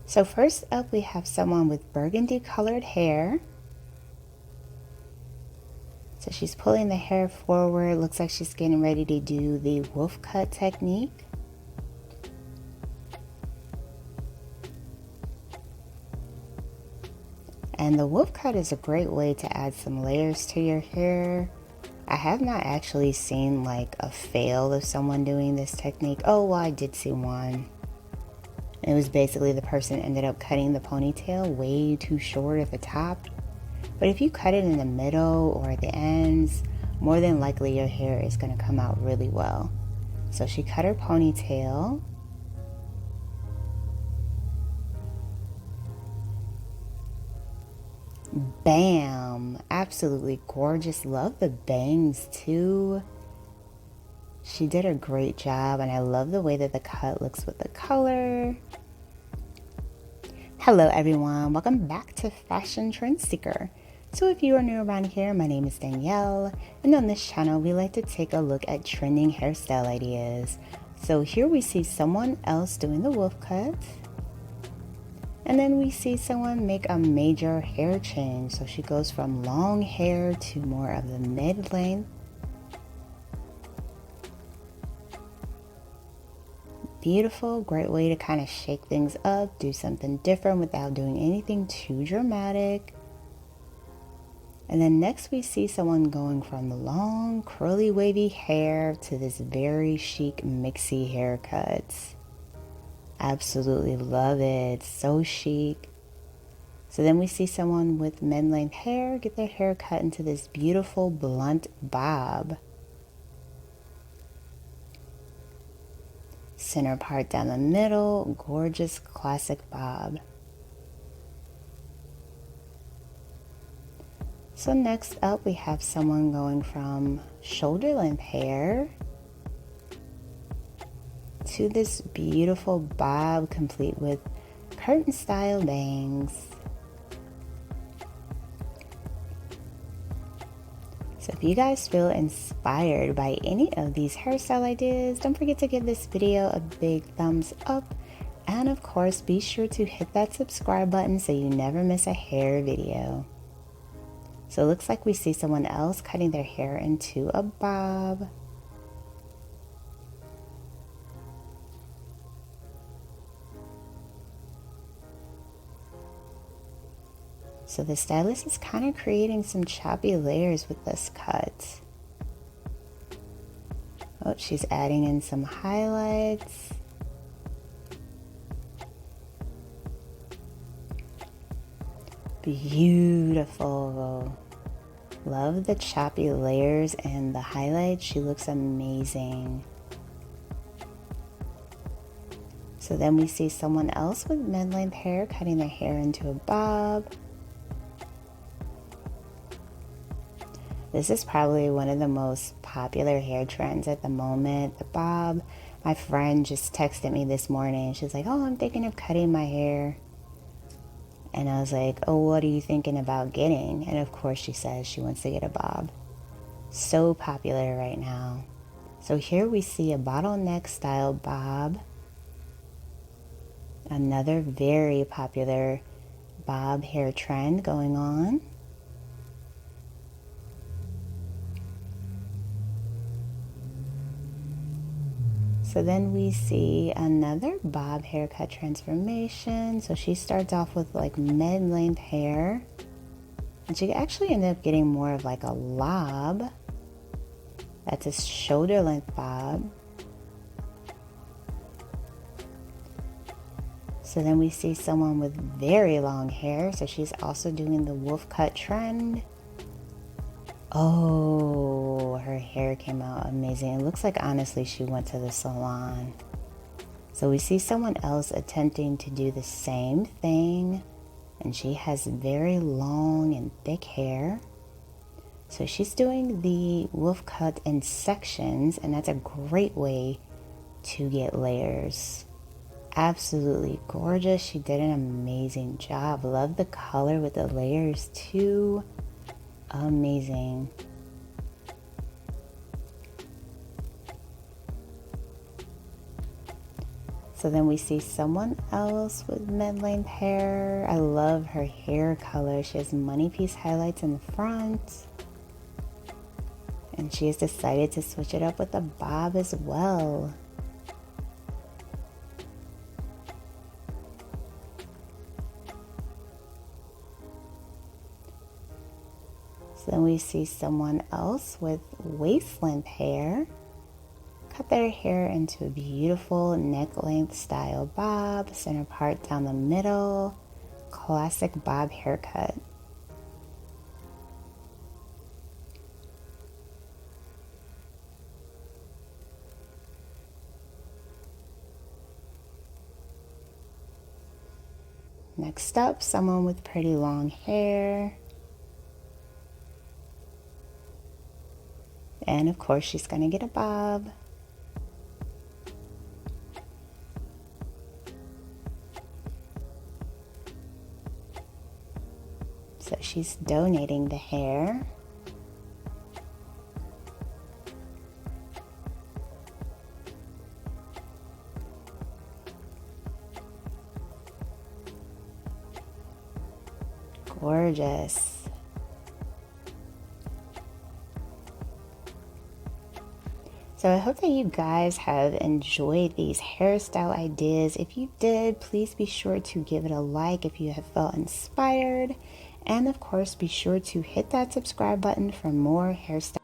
So first up, we have someone with burgundy colored hair. So she's pulling the hair forward. Looks like she's getting ready to do the wolf cut technique. And the wolf cut is a great way to add some layers to your hair. I have not actually seen like a fail of someone doing this technique. Oh, well, I did see one. It was basically the person ended up cutting the ponytail way too short at the top. But if you cut it in the middle or at the ends, more than likely your hair is going to come out really well. So she cut her ponytail. Bam! Absolutely gorgeous. Love the bangs too. She did a great job, and I love the way that the cut looks with the color. Hello everyone, welcome back to Fashion Trend Seeker. So if you are new around here, my name is Danielle, and on this channel we like to take a look at trending hairstyle ideas. So here we see someone else doing the wolf cut. And then we see someone make a major hair change. So she goes from long hair to more of the mid-length. Beautiful, great way to kind of shake things up, do something different without doing anything too dramatic. And then next we see someone going from long, curly, wavy hair to this very chic, mixy haircuts. Absolutely love it. So chic. So then we see someone with mid-length hair get their hair cut into this beautiful blunt bob. Center part down the middle, gorgeous classic bob. So next up we have someone going from shoulder length hair to this beautiful bob complete with curtain style bangs. So if you guys feel inspired by any of these hairstyle ideas, don't forget to give this video a big thumbs up, and of course be sure to hit that subscribe button so you never miss a hair video. So it looks like we see someone else cutting their hair into a bob. So the stylist is kind of creating some choppy layers with this cut. Oh, she's adding in some highlights. Beautiful. Love the choppy layers and the highlights. She looks amazing. So then we see someone else with mid-length hair cutting their hair into a bob. This is probably one of the most popular hair trends at the moment, the bob. My friend just texted me this morning. She's like, oh, I'm thinking of cutting my hair. And I was like, oh, what are you thinking about getting? And of course she says she wants to get a bob. So popular right now. So here we see a bottleneck style bob. Another very popular bob hair trend going on. So then we see another bob haircut transformation. So she starts off with like mid-length hair, and she actually ended up getting more of like a lob. That's a shoulder length bob. So then we see someone with very long hair. So she's also doing the wolf cut trend. Oh, her hair came out amazing. It looks like honestly she went to the salon. So we see someone else attempting to do the same thing, and she has very long and thick hair. So she's doing the wolf cut in sections, and that's a great way to get layers. Absolutely gorgeous. She did an amazing job. Love the color with the layers too. Amazing. So then we see someone else with mid-length hair. I love her hair color. She has money piece highlights in the front. And she has decided to switch it up with a bob as well. So then we see someone else with waist-length hair. Cut their hair into a beautiful neck-length style bob, center part down the middle, classic bob haircut. Next up, someone with pretty long hair. And of course, she's gonna get a bob. So she's donating the hair. Gorgeous. So I hope that you guys have enjoyed these hairstyle ideas. If you did, please be sure to give it a like if you have felt inspired. And of course, be sure to hit that subscribe button for more hairstyle